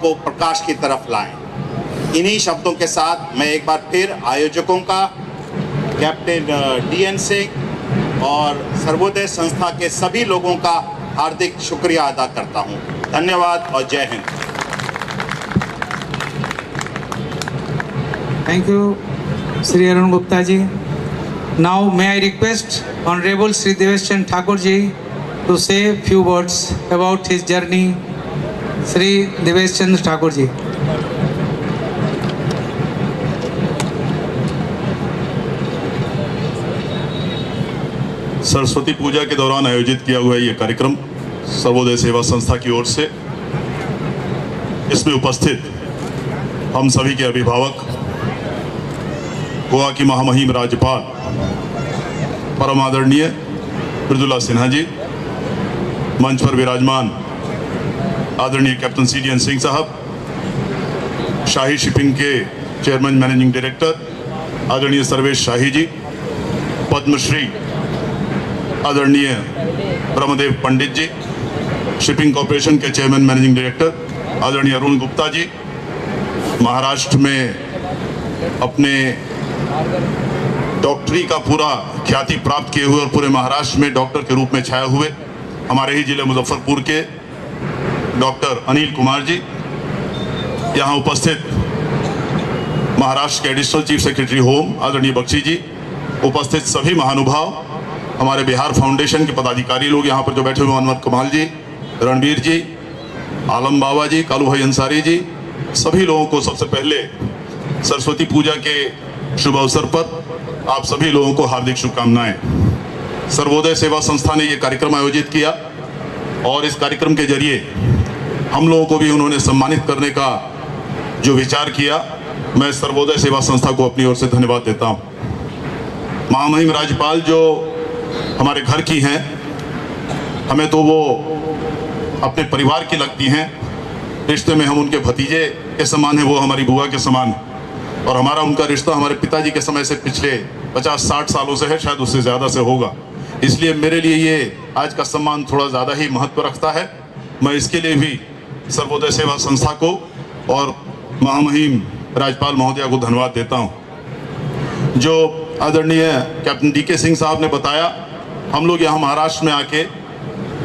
को प्रकाश की तरफ लाएं। इन्हीं शब्दों के साथ मैं एक बार फिर आयोजकों का, कैप्टन DN सिंह और सर्वोदय संस्था के सभी लोगों का हार्दिक शुक्रिया अदा करता हूं। धन्यवाद और जय Hind. Thank you, Sri Arun Gupta ji. Now may I request Honorable Sri Devesh Chand Thakur ji to say a few words about his journey. Sri Devesh Chand Thakur ji. Saraswati पूजा के दौरान आयोजित किया हुआ ये कार्यक्रम सर्वोदय सेवा संस्था की ओर से, इसमें उपस्थित हम सभी के अभिभावक, गोवा की महामहिम राज्यपाल परम आदरणीय मृदुला सिन्हा जी, मंच पर विराजमान आदरणीय कैप्टन CDN सिंह साहब, शाही शिपिंग के चेयरमैन मैनेजिंग डायरेक्टर आदरणीय सर्वेश शाही जी, पद्मश्री आदरणीय ब्रह्मदेव पंडित जी, शिपिंग कॉरपोरेशन के चेयरमैन मैनेजिंग डायरेक्टर आदरणीय अरुण गुप्ता जी, महाराष्ट्र में अपने डॉक्टरी का पूरा ख्याति प्राप्त किए हुए और पूरे महाराष्ट्र में डॉक्टर के रूप में छाए हुए हमारे ही जिले मुजफ्फरपुर के डॉक्टर अनिल कुमार जी, यहाँ उपस्थित महाराष्ट्र के एडिशनल चीफ सेक्रेटरी होम आदरणीय बख्शी जी, उपस्थित सभी महानुभाव, हमारे बिहार फाउंडेशन के पदाधिकारी लोग यहाँ पर जो बैठे हुए, अनवर कमाल जी, रणबीर जी, आलम बाबा जी, कालू भाई अंसारी जी, सभी लोगों को सबसे पहले सरस्वती पूजा के शुभ अवसर पर आप सभी लोगों को हार्दिक शुभकामनाएं। सर्वोदय सेवा संस्था ने ये कार्यक्रम आयोजित किया और इस कार्यक्रम के जरिए हम लोगों को भी उन्होंने सम्मानित करने का जो विचार किया, मैं सर्वोदय सेवा संस्था को अपनी ओर से धन्यवाद देता हूँ। महामहिम राज्यपाल जो हमारे घर की हैं, हमें तो वो अपने परिवार की लगती हैं, रिश्ते में हम उनके भतीजे के समान हैं, वो हमारी बुआ के समान है और हमारा उनका रिश्ता हमारे पिताजी के समय से पिछले 50-60 सालों से है, शायद उससे ज़्यादा से होगा। इसलिए मेरे लिए ये आज का सम्मान थोड़ा ज़्यादा ही महत्व रखता है। मैं इसके लिए भी सर्वोदय सेवा संस्था को और महामहिम राज्यपाल महोदया को धन्यवाद देता हूँ। जो आदरणीय कैप्टन DK सिंह साहब ने बताया, हम लोग यहाँ महाराष्ट्र में आके,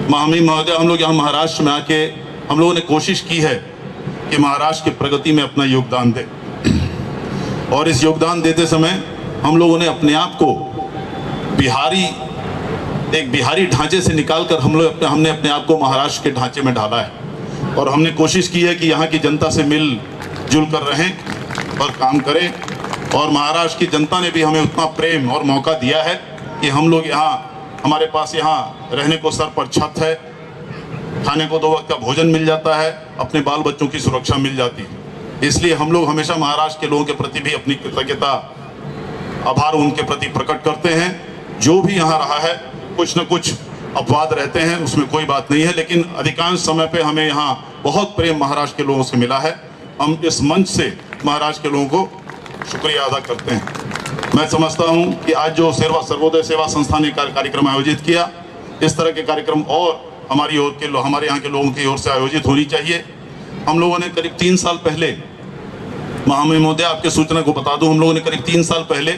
महामहिम महोदय, हम लोग यहाँ महाराष्ट्र में आके हम लोगों ने कोशिश की है कि महाराष्ट्र की प्रगति में अपना योगदान दें और इस योगदान देते समय हम लोगों ने अपने आप को एक बिहारी ढांचे से निकालकर हमने अपने आप को महाराष्ट्र के ढांचे में ढाला है और हमने कोशिश की है कि यहाँ की जनता से मिलजुल कर रहें और काम करें और महाराष्ट्र की जनता ने भी हमें उतना प्रेम और मौका दिया है कि हम लोग यहाँ, हमारे पास यहाँ रहने को सर पर छत है, खाने को 2 वक्त का भोजन मिल जाता है, अपने बाल बच्चों की सुरक्षा मिल जाती है। इसलिए हम लोग हमेशा महाराष्ट्र के लोगों के प्रति भी अपनी कृतज्ञता, आभार उनके प्रति प्रकट करते हैं। जो भी यहाँ रहा है, कुछ न कुछ अपवाद रहते हैं, उसमें कोई बात नहीं है, लेकिन अधिकांश समय पे हमें यहाँ बहुत प्रेम महाराष्ट्र के लोगों से मिला है। हम इस मंच से महाराष्ट्र के लोगों को शुक्रिया अदा करते हैं। मैं समझता हूँ कि आज जो सर्वोदय सेवा संस्था ने कार्यक्रम आयोजित किया, इस तरह के कार्यक्रम और हमारे यहाँ के लोगों की ओर से आयोजित होनी चाहिए। हम लोगों ने करीब 3 साल पहले, महामहिम महोदय आपके सूचना को बता दूं, हम लोगों ने करीब 3 साल पहले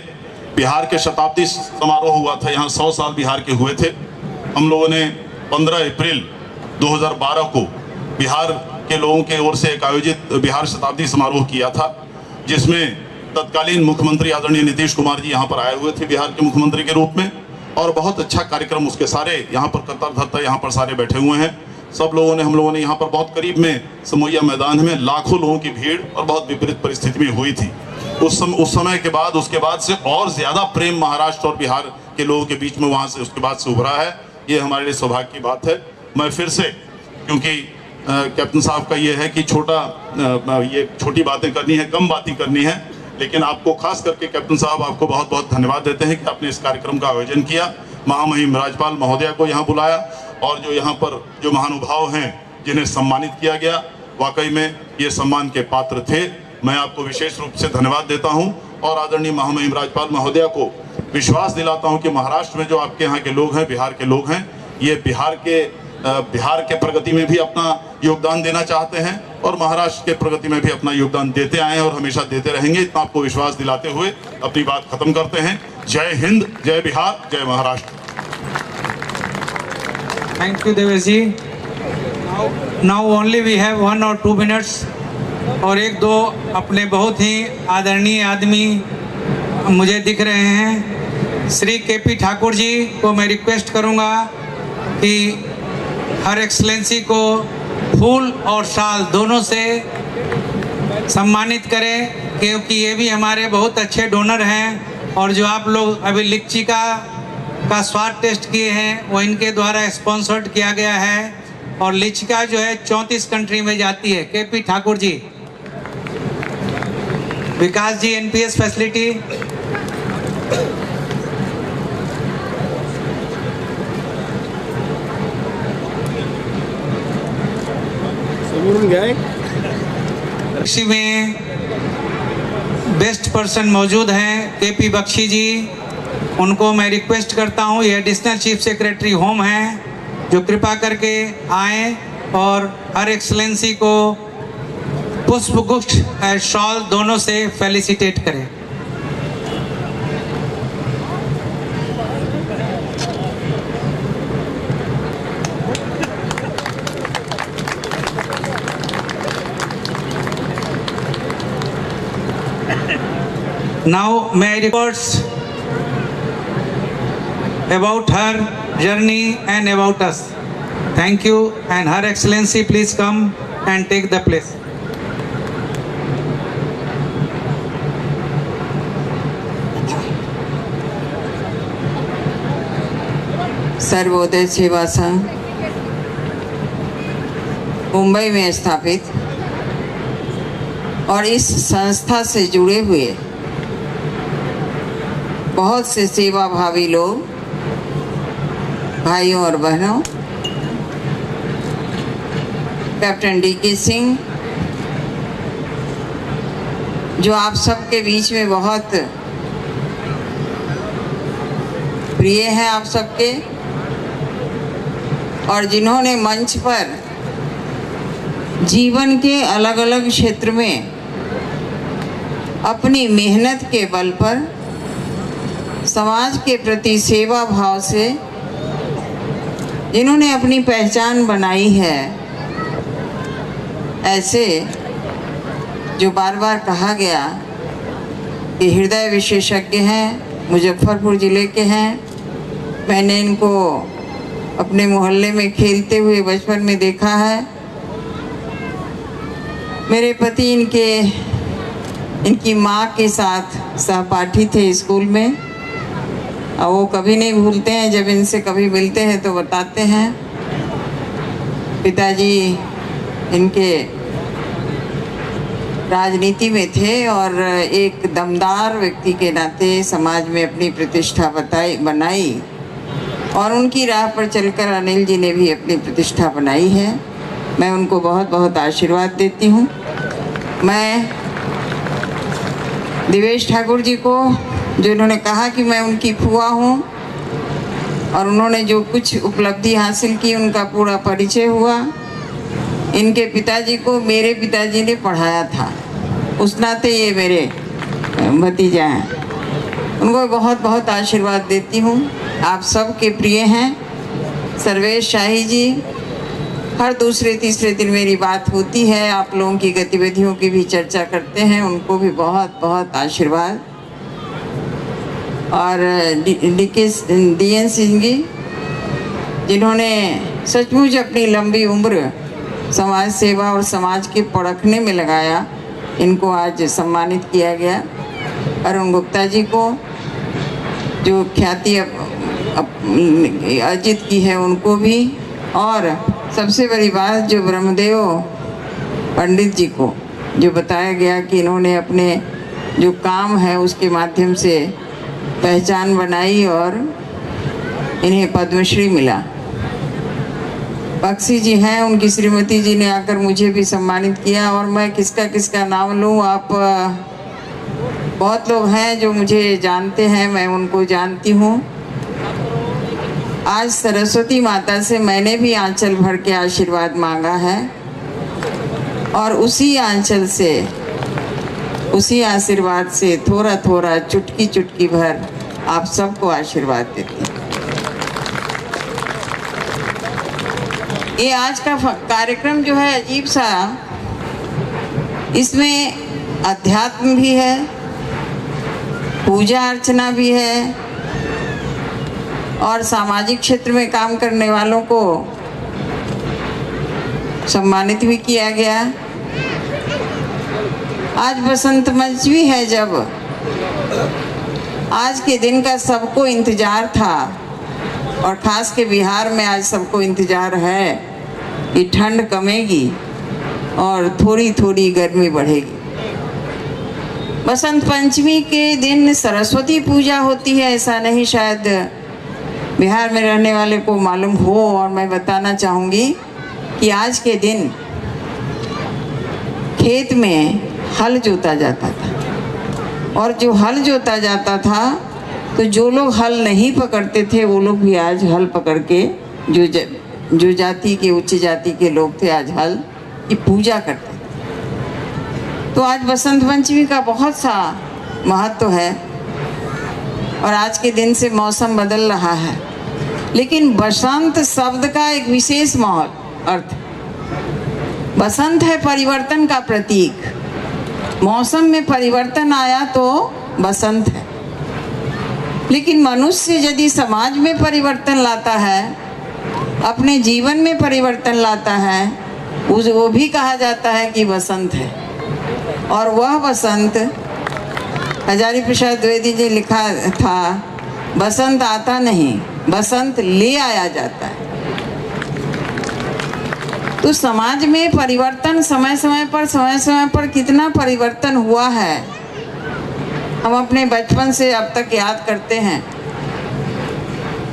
बिहार के शताब्दी समारोह हुआ था, यहाँ 100 साल बिहार के हुए थे। हम लोगों ने 15 अप्रैल 2012 को बिहार के लोगों के ओर से एक आयोजित बिहार शताब्दी समारोह किया था, जिसमें तत्कालीन मुख्यमंत्री आदरणीय नीतीश कुमार जी यहाँ पर आए हुए थे बिहार के मुख्यमंत्री के रूप में और बहुत अच्छा कार्यक्रम उसके सारे यहाँ पर कतर धरता यहाँ पर सारे बैठे हुए हैं। सब लोगों ने, हम लोगों ने यहाँ पर बहुत करीब में समोइया मैदान में लाखों लोगों की भीड़ और बहुत विपरीत परिस्थिति में हुई थी। उस समय के बाद, उसके बाद से और ज़्यादा प्रेम महाराष्ट्र और बिहार के लोगों के बीच में वहाँ से उसके बाद से उभरा है। ये हमारे लिए सौभाग्य की बात है। मैं फिर से, क्योंकि कैप्टन साहब का ये है कि ये छोटी बातें करनी है, कम बातें करनी है, लेकिन आपको खास करके कैप्टन साहब आपको बहुत बहुत धन्यवाद देते हैं कि आपने इस कार्यक्रम का आयोजन किया, महामहिम राज्यपाल महोदया को यहाँ बुलाया और जो यहाँ पर जो महानुभाव हैं जिन्हें सम्मानित किया गया, वाकई में ये सम्मान के पात्र थे। मैं आपको विशेष रूप से धन्यवाद देता हूँ और आदरणीय महामहिम राज्यपाल महोदया को विश्वास दिलाता हूँ कि महाराष्ट्र में जो आपके यहाँ के लोग हैं, बिहार के लोग हैं, ये बिहार के बिहार के प्रगति में भी अपना योगदान देना चाहते हैं और महाराष्ट्र के प्रगति में भी अपना योगदान देते आए हैं और हमेशा देते रहेंगे। इतना आपको विश्वास दिलाते हुए अपनी बात खत्म करते हैं। जय हिंद, जय बिहार, जय Maharashtra. Thank you Devesh ji. Now only we have 1 or 2 minutes और एक दो अपने बहुत ही आदरणीय आदमी मुझे दिख रहे हैं। श्री KP ठाकुर जी को मैं रिक्वेस्ट करूंगा कि हर एक्सलेंसी को फूल और शाल दोनों से सम्मानित करें, क्योंकि ये भी हमारे बहुत अच्छे डोनर हैं और जो आप लोग अभी लीची का स्वाद टेस्ट किए हैं वो इनके द्वारा स्पॉन्सर्ड किया गया है और लीची जो है 34 कंट्री में जाती है। KP ठाकुर जी, विकास जी NPS फैसिलिटी। बख्शी में बेस्ट पर्सन मौजूद हैं KP बख्शी जी, उनको मैं रिक्वेस्ट करता हूं, ये एडिशनल चीफ सेक्रेटरी होम हैं, जो कृपा करके आएँ और हर एक्सलेंसी को पुष्पगुच्छ और शॉल दोनों से फेलिसिटेट करें। Now may I reports about her journey and about us. Thank you, and Her Excellency please come and take the place. Sarvodaya सेवा संघ मुंबई में स्थापित और इस संस्था से जुड़े हुए बहुत से सेवाभावी लोग, भाइयों और बहनों, कैप्टन DK सिंह जो आप सबके बीच में बहुत प्रिय हैं आप सबके, और जिन्होंने मंच पर जीवन के अलग अलग क्षेत्र में अपनी मेहनत के बल पर समाज के प्रति सेवा भाव से जिन्होंने अपनी पहचान बनाई है, ऐसे जो बार बार कहा गया कि हृदय विशेषज्ञ हैं, मुजफ्फरपुर ज़िले के हैं। मैंने इनको अपने मोहल्ले में खेलते हुए बचपन में देखा है। मेरे पति इनकी माँ के साथ सहपाठी थे स्कूल में, और वो कभी नहीं भूलते हैं, जब इनसे कभी मिलते हैं तो बताते हैं। पिताजी इनके राजनीति में थे और एक दमदार व्यक्ति के नाते समाज में अपनी प्रतिष्ठा बनाई, और उनकी राह पर चलकर अनिल जी ने भी अपनी प्रतिष्ठा बनाई है। मैं उनको बहुत बहुत आशीर्वाद देती हूँ। मैं देवेश ठाकुर जी को, जो इन्होंने कहा कि मैं उनकी फुआ हूँ और उन्होंने जो कुछ उपलब्धि हासिल की उनका पूरा परिचय हुआ। इनके पिताजी को मेरे पिताजी ने पढ़ाया था, उस नाते ये मेरे भतीजा हैं। उनको बहुत बहुत आशीर्वाद देती हूँ। आप सबके प्रिय हैं। सर्वेश शाही जी, हर दूसरे तीसरे दिन मेरी बात होती है, आप लोगों की गतिविधियों की भी चर्चा करते हैं, उनको भी बहुत बहुत आशीर्वाद। और DN सिंह जी, जिन्होंने सचमुच अपनी लंबी उम्र समाज सेवा और समाज के परखने में लगाया, इनको आज सम्मानित किया गया। अरुण गुप्ता जी को, जो ख्याति अर्जित की है, उनको भी, और सबसे बड़ी बात जो ब्रह्मदेव पंडित जी को, जो बताया गया कि इन्होंने अपने जो काम है उसके माध्यम से पहचान बनाई और इन्हें पद्मश्री मिला। बख्शी जी हैं, उनकी श्रीमती जी ने आकर मुझे भी सम्मानित किया, और मैं किसका नाम लूँ। आप बहुत लोग हैं जो मुझे जानते हैं, मैं उनको जानती हूँ। आज सरस्वती माता से मैंने भी आंचल भर के आशीर्वाद मांगा है और उसी आंचल से, उसी आशीर्वाद से थोड़ा थोड़ा चुटकी चुटकी भर आप सबको आशीर्वाद देती हूँ। ये आज का कार्यक्रम जो है अजीब सा, इसमें अध्यात्म भी है, पूजा अर्चना भी है और सामाजिक क्षेत्र में काम करने वालों को सम्मानित भी किया गया। आज बसंत पंचमी है, जब आज के दिन का सबको इंतजार था और खास के बिहार में आज सबको इंतजार है कि ठंड कमेगी और थोड़ी थोड़ी गर्मी बढ़ेगी। बसंत पंचमी के दिन सरस्वती पूजा होती है, ऐसा नहीं शायद बिहार में रहने वाले को मालूम हो, और मैं बताना चाहूँगी कि आज के दिन खेत में हल जोता जाता था और जो हल जोता जाता था तो जो लोग हल नहीं पकड़ते थे वो लोग भी आज हल पकड़ के, जो जाति के, उच्च जाति के लोग थे, आज हल की पूजा करते थे। तो आज बसंत पंचमी का बहुत सा महत्व है और आज के दिन से मौसम बदल रहा है, लेकिन बसंत शब्द का एक विशेष अर्थ, बसंत है परिवर्तन का प्रतीक। मौसम में परिवर्तन आया तो बसंत है, लेकिन मनुष्य यदि समाज में परिवर्तन लाता है, अपने जीवन में परिवर्तन लाता है, वो भी कहा जाता है कि बसंत है। और वह बसंत, हजारी प्रसाद द्विवेदी जी लिखा था, बसंत आता नहीं, बसंत ले आया जाता है। तो समाज में परिवर्तन समय समय पर कितना परिवर्तन हुआ है, हम अपने बचपन से अब तक याद करते हैं।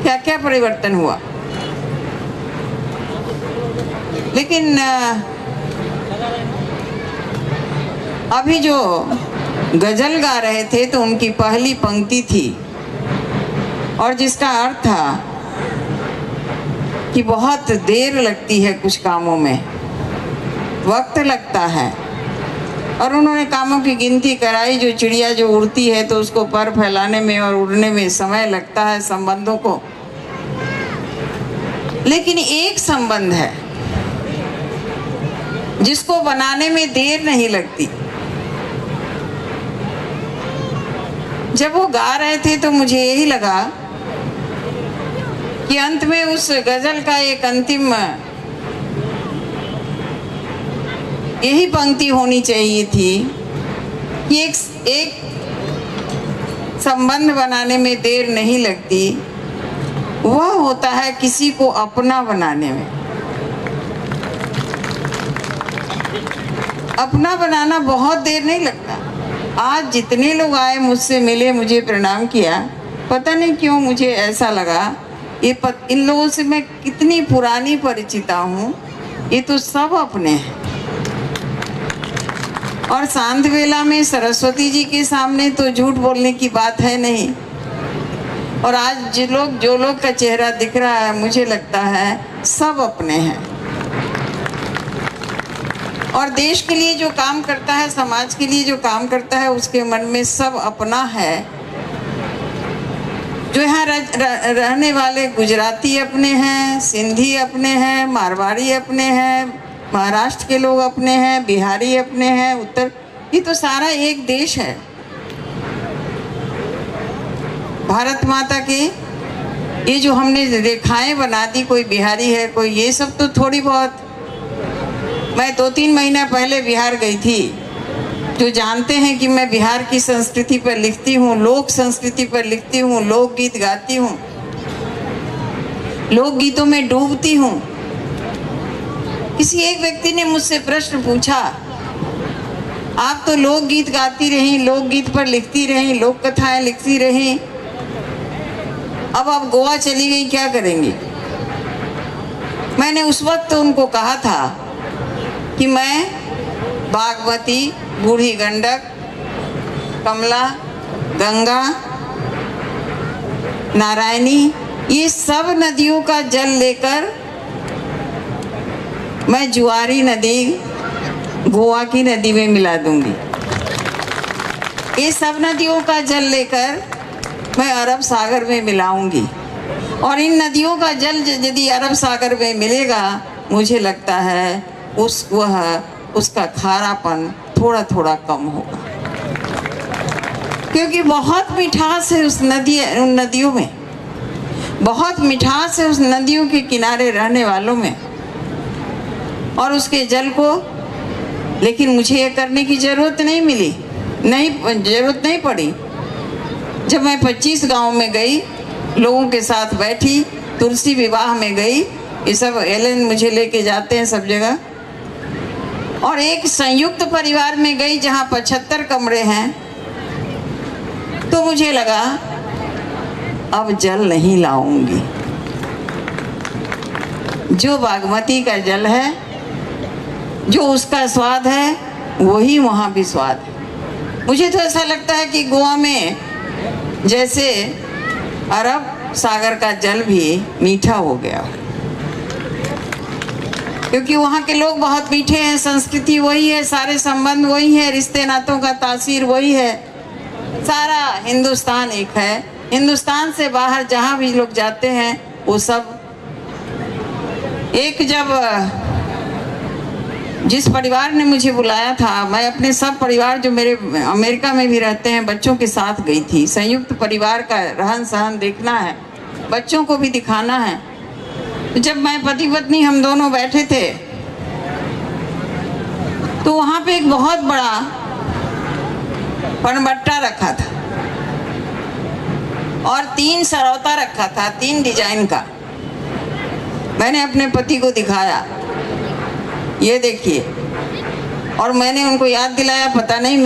क्या क्या परिवर्तन हुआ, लेकिन अभी जो गजल गा रहे थे तो उनकी पहली पंक्ति थी और जिसका अर्थ था कि बहुत देर लगती है कुछ कामों में, वक्त लगता है। और उन्होंने कामों की गिनती कराई, जो चिड़िया जो उड़ती है तो उसको पर फैलाने में और उड़ने में समय लगता है संबंधों को, लेकिन एक संबंध है जिसको बनाने में देर नहीं लगती। जब वो गा रहे थे तो मुझे यही लगा कि अंत में उस गजल का एक अंतिम यही पंक्ति होनी चाहिए थी कि एक संबंध बनाने में देर नहीं लगती, वह होता है किसी को अपना बनाने में। अपना बनाना बहुत देर नहीं लगता। आज जितने लोग आए, मुझसे मिले, मुझे प्रणाम किया, पता नहीं क्यों मुझे ऐसा लगा इन लोगों से मैं कितनी पुरानी परिचिता हूँ, ये तो सब अपने हैं। और शांत वेला में सरस्वती जी के सामने तो झूठ बोलने की बात है नहीं। और आज जो लोग का चेहरा दिख रहा है, मुझे लगता है सब अपने हैं। और देश के लिए जो काम करता है, समाज के लिए जो काम करता है, उसके मन में सब अपना है। जो यहाँ रहने वाले गुजराती अपने हैं, सिंधी अपने हैं, मारवाड़ी अपने हैं, महाराष्ट्र के लोग अपने हैं, बिहारी अपने हैं, उत्तर, ये तो सारा एक देश है। भारत माता के ये जो हमने रेखाएं बना दी, कोई बिहारी है, कोई ये सब तो थोड़ी बहुत। मैं 2-3 महीना पहले बिहार गई थी। जो जानते हैं कि मैं बिहार की संस्कृति पर लिखती हूँ, लोक संस्कृति पर लिखती हूँ, लोकगीत गाती हूँ, लोकगीतों में डूबती हूँ। किसी एक व्यक्ति ने मुझसे प्रश्न पूछा, आप तो लोकगीत गाती रही, लोकगीत पर लिखती रही, लोक कथाएं लिखती रही, अब आप गोवा चली गई, क्या करेंगी? मैंने उस वक्त तो उनको कहा था कि मैं बागमती, बूढ़ी गंडक, कमला, गंगा, नारायणी, ये सब नदियों का जल लेकर मैं जुआरी नदी गोवा की नदी में मिला दूंगी। ये सब नदियों का जल लेकर मैं अरब सागर में मिलाऊंगी, और इन नदियों का जल यदि अरब सागर में मिलेगा, मुझे लगता है उसका खारापन थोड़ा थोड़ा कम होगा, क्योंकि बहुत मिठास है उन नदियों में, बहुत मिठास है उस नदियों के किनारे रहने वालों में और उसके जल को। लेकिन मुझे ये करने की ज़रूरत नहीं पड़ी। जब मैं 25 गांव में गई, लोगों के साथ बैठी, तुलसी विवाह में गई, ये सब एलन मुझे लेके जाते हैं सब जगह, और एक संयुक्त परिवार में गई जहाँ 75 कमरे हैं, तो मुझे लगा अब जल नहीं लाऊंगी। जो बागमती का जल है, जो उसका स्वाद है, वही वहाँ भी स्वाद है। मुझे तो ऐसा लगता है कि गोवा में जैसे अरब सागर का जल भी मीठा हो गया, क्योंकि वहाँ के लोग बहुत मीठे हैं, संस्कृति वही है, सारे संबंध वही है, रिश्ते नातों का तासीर वही है, सारा हिंदुस्तान एक है। हिंदुस्तान से बाहर जहाँ भी लोग जाते हैं वो सब एक। जब जिस परिवार ने मुझे बुलाया था, मैं अपने सब परिवार जो मेरे अमेरिका में भी रहते हैं बच्चों के साथ गई थी। संयुक्त परिवार का रहन सहन देखना है, बच्चों को भी दिखाना है। तो जब मैं पति पत्नी हम दोनों बैठे थे, तो वहाँ पे एक बहुत बड़ा पनबट्टा रखा था और 3 सरौता रखा था, 3 डिजाइन का। मैंने अपने पति को दिखाया, ये देखिए, और मैंने उनको याद दिलाया, पता नहीं